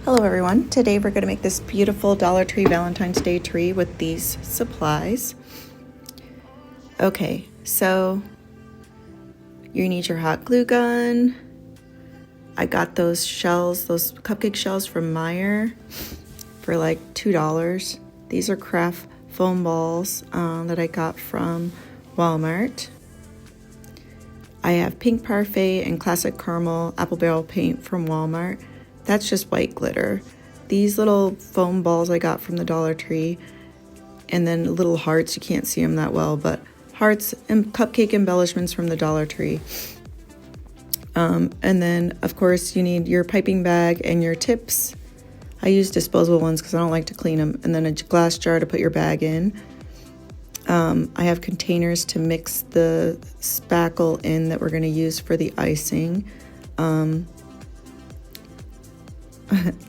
Hello everyone, today we're going to make this beautiful Dollar Tree Valentine's Day tree with these supplies. Okay, so you need your hot glue gun. I got those shells, those cupcake shells from Meyer for like $2. These are craft foam balls that I got from Walmart. I have pink parfait and classic caramel apple barrel paint from Walmart. That's just white glitter. These little foam balls I got from the Dollar Tree, and then little hearts, you can't see them that well, but hearts and cupcake embellishments from the Dollar Tree. And then, of course, you need your piping bag and your tips. I use disposable ones because I don't like to clean them, and then a glass jar to put your bag in. I have containers to mix the spackle in that we're going to use for the icing.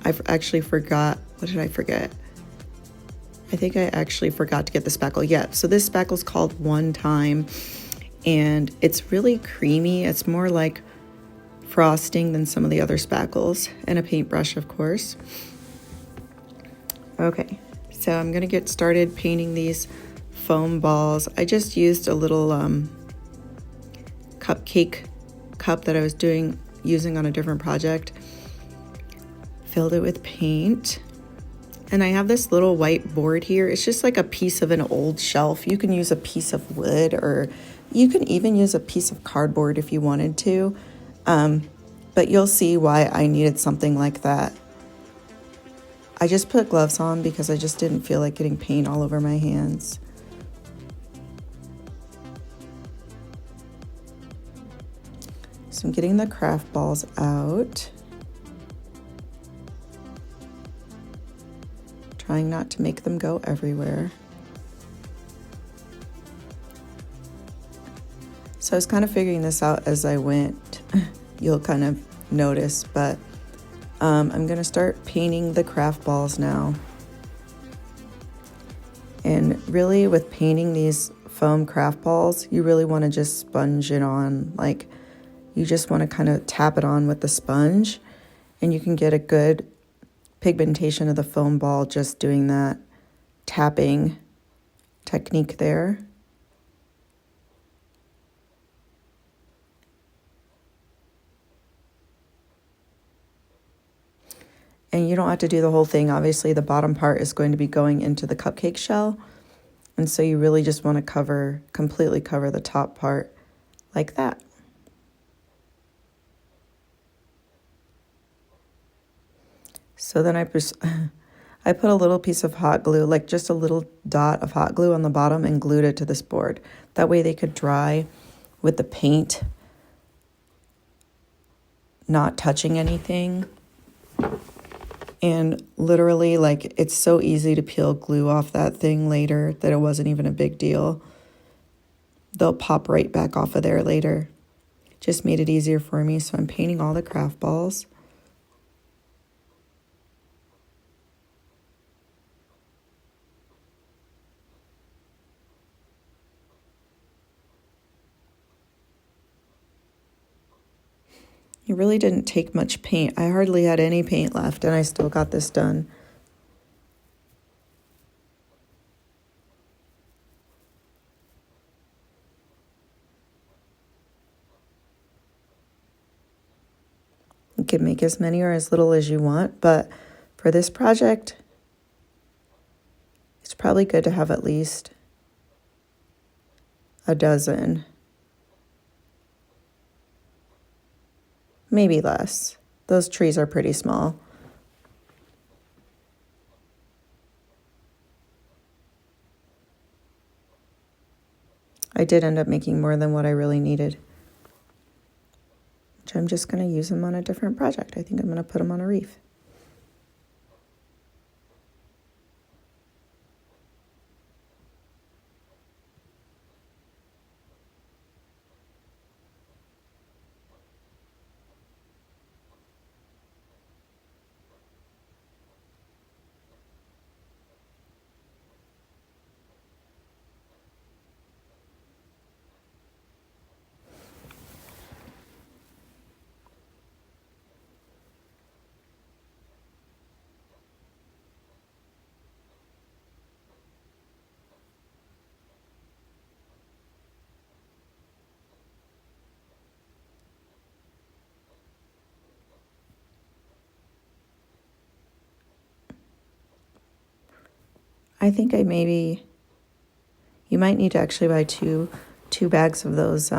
I actually forgot. What did I forget? I think I actually forgot to get the spackle. Yeah, so this spackle is called One Time, and it's really creamy. It's more like frosting than some of the other spackles, and a paintbrush, of course. Okay, so I'm going to get started painting these foam balls. I just used a little cupcake cup that I was using on a different project. Filled it with paint, and I have this little white board here. It's just like a piece of an old shelf. You can use a piece of wood, or you can even use a piece of cardboard if you wanted to, but you'll see why I needed something like that. I just put gloves on because I just didn't feel like getting paint all over my hands. So I'm getting the craft balls out. Trying not to make them go everywhere. So I was kind of figuring this out as I went. You'll kind of notice, but I'm going to start painting the craft balls now. And really, with painting these foam craft balls, you really want to just sponge it on. Like, you just want to kind of tap it on with the sponge, and you can get a good pigmentation of the foam ball just doing that tapping technique there. And you don't have to do the whole thing. Obviously, the bottom part is going to be going into the cupcake shell, and so you really just want to completely cover the top part like that. So then I put a little piece of hot glue, like just a little dot of hot glue on the bottom, and glued it to this board. That way they could dry with the paint not touching anything. And literally, like, it's so easy to peel glue off that thing later that it wasn't even a big deal. They'll pop right back off of there later. Just made it easier for me, so I'm painting all the craft balls. It really didn't take much paint. I hardly had any paint left, and I still got this done. You can make as many or as little as you want, but for this project, it's probably good to have at least a dozen. Maybe less. Those trees are pretty small. I did end up making more than what I really needed, which I'm just going to use them on a different project. I think I'm going to put them on a wreath. I think you might need to actually buy two bags of those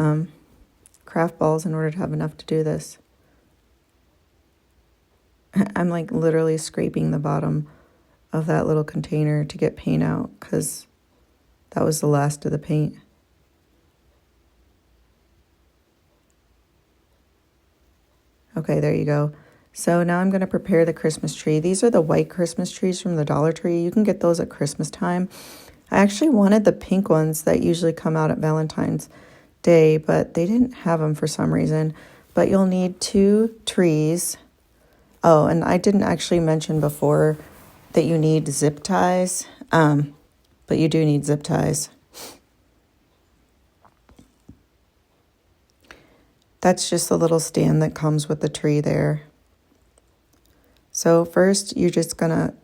craft balls in order to have enough to do this. I'm like literally scraping the bottom of that little container to get paint out because that was the last of the paint. Okay, there you go. So now I'm going to prepare the Christmas tree. These are the white Christmas trees from the Dollar Tree. You can get those at Christmas time. I actually wanted the pink ones that usually come out at Valentine's Day, but they didn't have them for some reason. But you'll need 2 trees. Oh, and I didn't actually mention before that you need zip ties, but you do need zip ties. That's just a little stand that comes with the tree there. So first you're just going to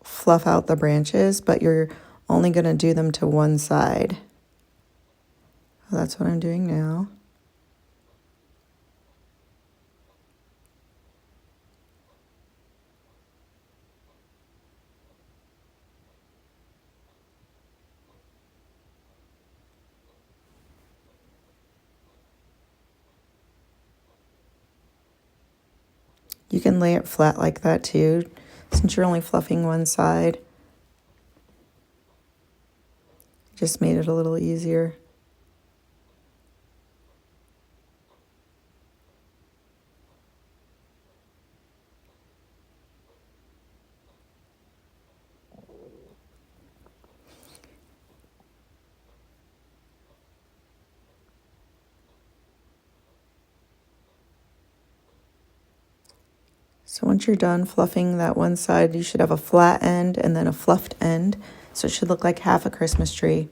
fluff out the branches, but you're only going to do them to one side. Well, that's what I'm doing now. You can lay it flat like that too, since you're only fluffing one side. Just made it a little easier. So once you're done fluffing that one side, you should have a flat end and then a fluffed end. So it should look like half a Christmas tree.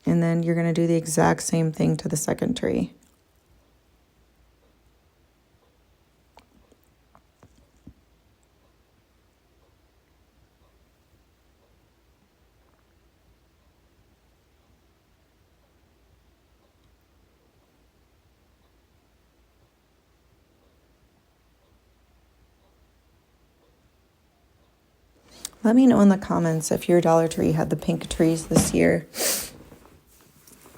And then you're going to do the exact same thing to the second tree. Let me know in the comments if your Dollar Tree had the pink trees this year.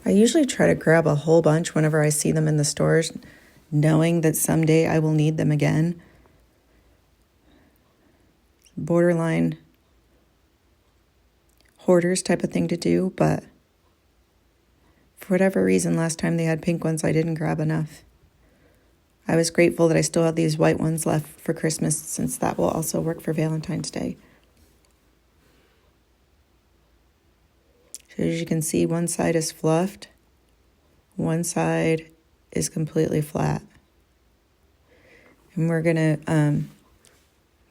I usually try to grab a whole bunch whenever I see them in the stores, knowing that someday I will need them again. Borderline hoarders type of thing to do, but for whatever reason, last time they had pink ones, I didn't grab enough. I was grateful that I still have these white ones left for Christmas, since that will also work for Valentine's Day. So as you can see, one side is fluffed, one side is completely flat. And we're going to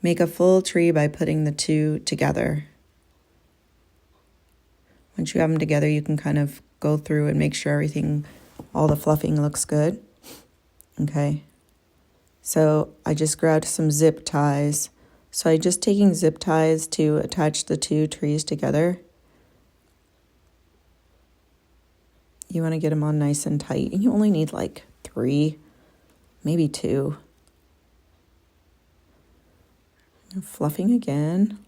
make a full tree by putting the two together. Once you have them together, you can kind of go through and make sure all the fluffing looks good. Okay. So I just grabbed some zip ties. So I'm just taking zip ties to attach the 2 trees together. You want to get them on nice and tight. And you only need like 3, maybe 2. And fluffing again.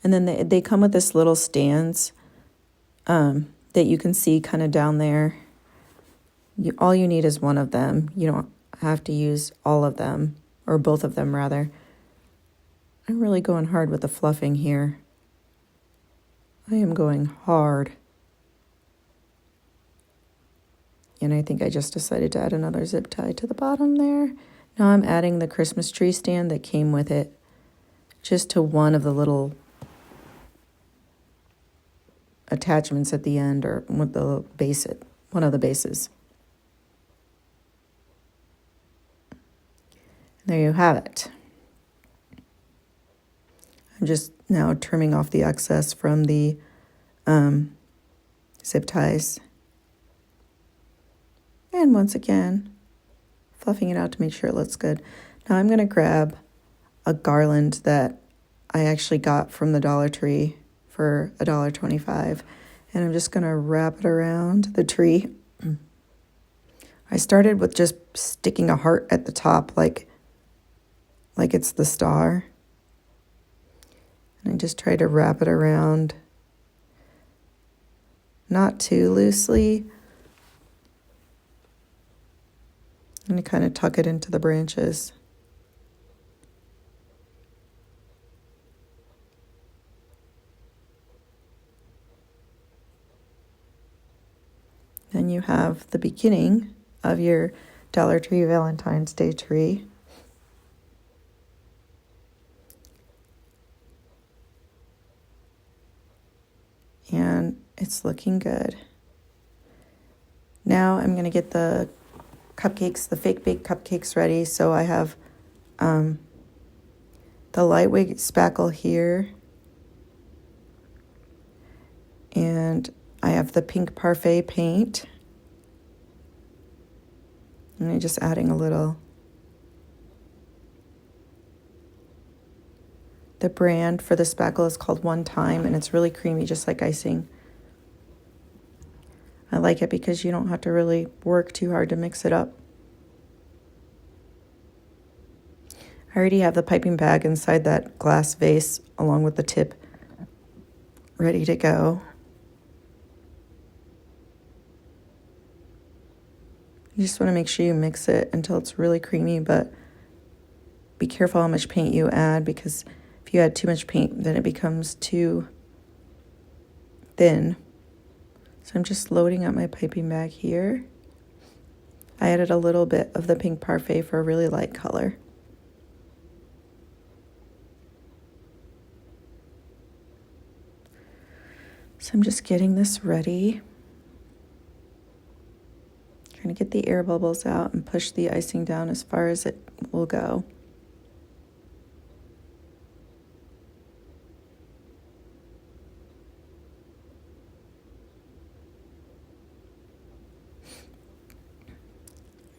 And then they come with this little stands that you can see kind of down there. All you need is one of them. You don't have to use all of them, or both of them rather. I'm really going hard with the fluffing here. I am going hard. And I think I just decided to add another zip tie to the bottom there. Now I'm adding the Christmas tree stand that came with it just to one of the little attachments at the end, or with the base, one of the bases. There you have it. I'm just now trimming off the excess from the zip ties. And once again, fluffing it out to make sure it looks good. Now I'm going to grab a garland that I actually got from the Dollar Tree for $1.25. And I'm just going to wrap it around the tree. I started with just sticking a heart at the top like it's the star. And I just try to wrap it around, not too loosely, and kind of tuck it into the branches. Then you have the beginning of your Dollar Tree Valentine's Day tree. And it's looking good. Now I'm going to get the cupcakes, the fake baked cupcakes ready. So I have the lightweight spackle here. And I have the pink parfait paint. And I'm just adding a little. The brand for the spackle is called One Time, and it's really creamy, just like icing. I like it because you don't have to really work too hard to mix it up. I already have the piping bag inside that glass vase along with the tip ready to go. You just want to make sure you mix it until it's really creamy, but be careful how much paint you add, because if you add too much paint, then it becomes too thin. So I'm just loading up my piping bag here. I added a little bit of the pink parfait for a really light color. So I'm just getting this ready. Trying to get the air bubbles out and push the icing down as far as it will go.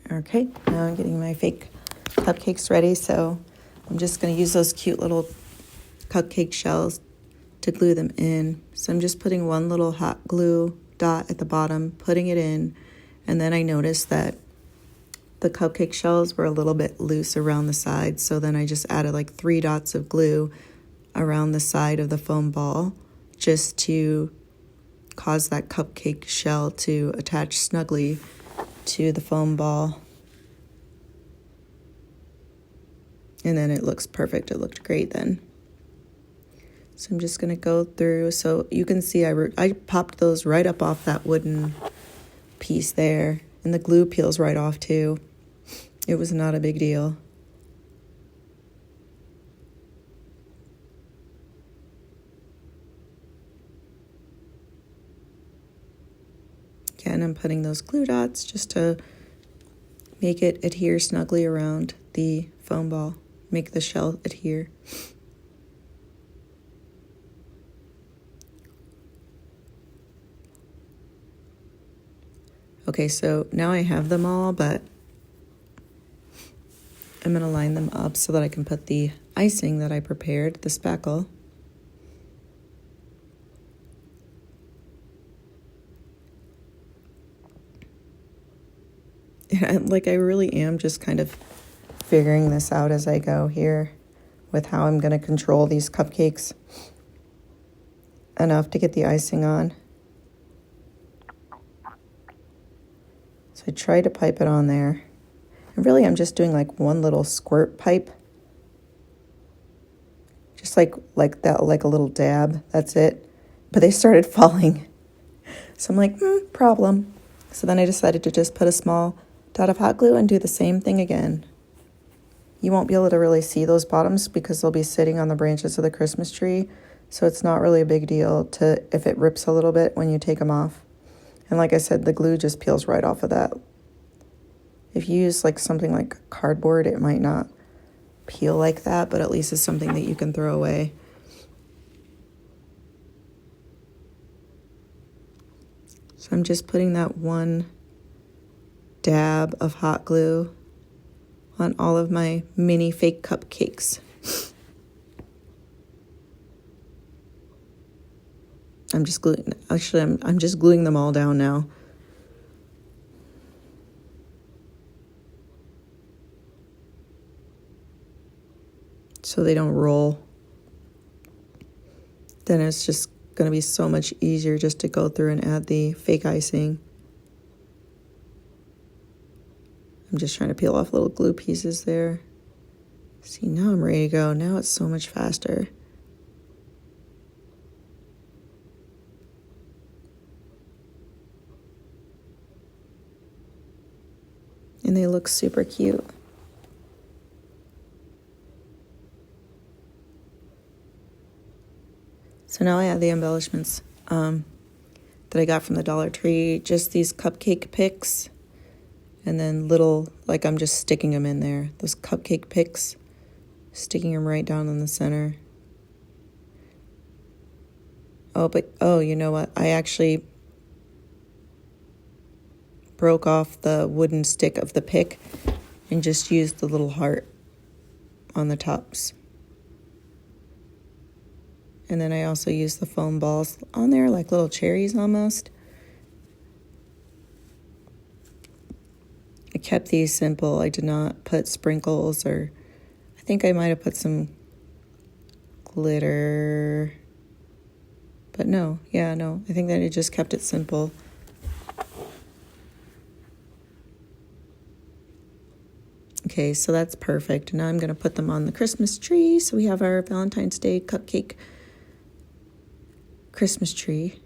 Okay, now I'm getting my fake cupcakes ready, so I'm just going to use those cute little cupcake shells to glue them in. So I'm just putting one little hot glue dot at the bottom, putting it in, and then I noticed that the cupcake shells were a little bit loose around the sides, so then I just added like 3 dots of glue around the side of the foam ball just to cause that cupcake shell to attach snugly to the foam ball. And then it looks perfect. It looked great then. So I'm just going to go through. So you can see I popped those right up off that wooden piece there. And the glue peels right off too. It was not a big deal. Again, I'm putting those glue dots just to make it adhere snugly around the foam ball. Make the shell adhere. Okay, so now I have them all, but I'm going to line them up so that I can put the icing that I prepared, the spackle. And I really am just kind of figuring this out as I go here with how I'm going to control these cupcakes enough to get the icing on. So I try to pipe it on there. And really I'm just doing like one little squirt pipe. Just like that, like a little dab. That's it. But they started falling. So I'm like, problem. So then I decided to just put a small dot of hot glue and do the same thing again. You won't be able to really see those bottoms because they'll be sitting on the branches of the Christmas tree. So it's not really a big deal if it rips a little bit when you take them off. And like I said, the glue just peels right off of that. If you use like something like cardboard, it might not peel like that, but at least it's something that you can throw away. So I'm just putting that one dab of hot glue on all of my mini fake cupcakes. I'm just gluing them all down now. so they don't roll. Then it's just going to be so much easier just to go through and add the fake icing. I'm just trying to peel off little glue pieces there. See, now I'm ready to go. Now it's so much faster. And they look super cute. So now I have the embellishments that I got from the Dollar Tree. Just these cupcake picks. And then little, like I'm just sticking them in there. Those cupcake picks. Sticking them right down in the center. Oh, you know what? I actually broke off the wooden stick of the pick and just used the little heart on the tops. And then I also used the foam balls on there, like little cherries almost. I kept these simple. I did not put sprinkles, or I think I might have put some glitter. But no, I think that I just kept it simple. Okay, so that's perfect. Now I'm going to put them on the Christmas tree. So we have our Valentine's Day cupcake Christmas tree.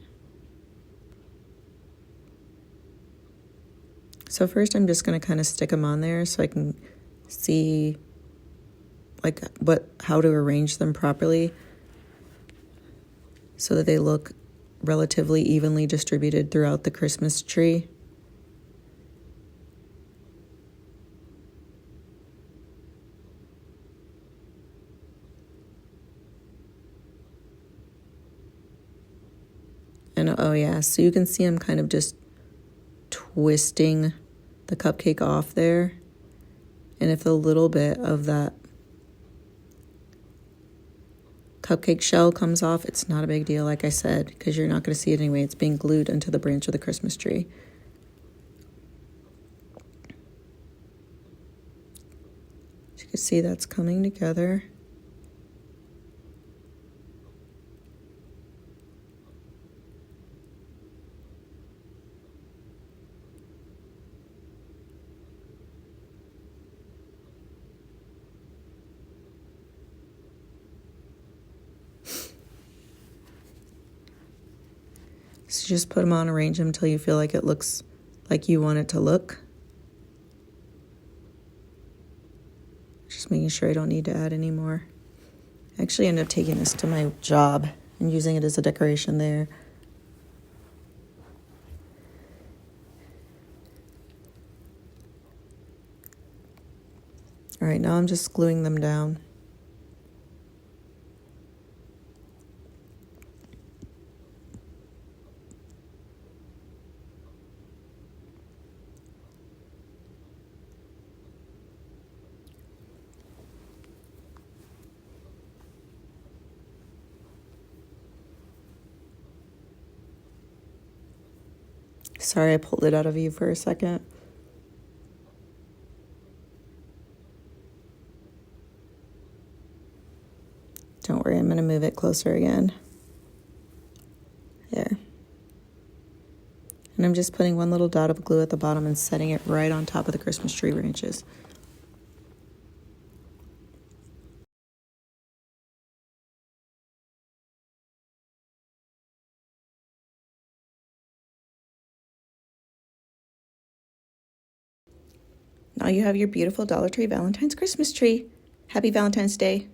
So first I'm just going to kind of stick them on there so I can see like how to arrange them properly so that they look relatively evenly distributed throughout the Christmas tree. And oh yeah, so you can see I'm kind of just twisting the cupcake off there. And if a little bit of that cupcake shell comes off, it's not a big deal, like I said, because you're not going to see it anyway. It's being glued into the branch of the Christmas tree. As you can see, that's coming together. So just put them on, arrange them until you feel like it looks like you want it to look. Just making sure I don't need to add any more. I actually ended up taking this to my job and using it as a decoration there. All right, now I'm just gluing them down. Sorry, I pulled it out of you for a second. Don't worry, I'm going to move it closer again. There. And I'm just putting one little dot of glue at the bottom and setting it right on top of the Christmas tree branches. Now you have your beautiful Dollar Tree Valentine's Christmas tree. Happy Valentine's Day.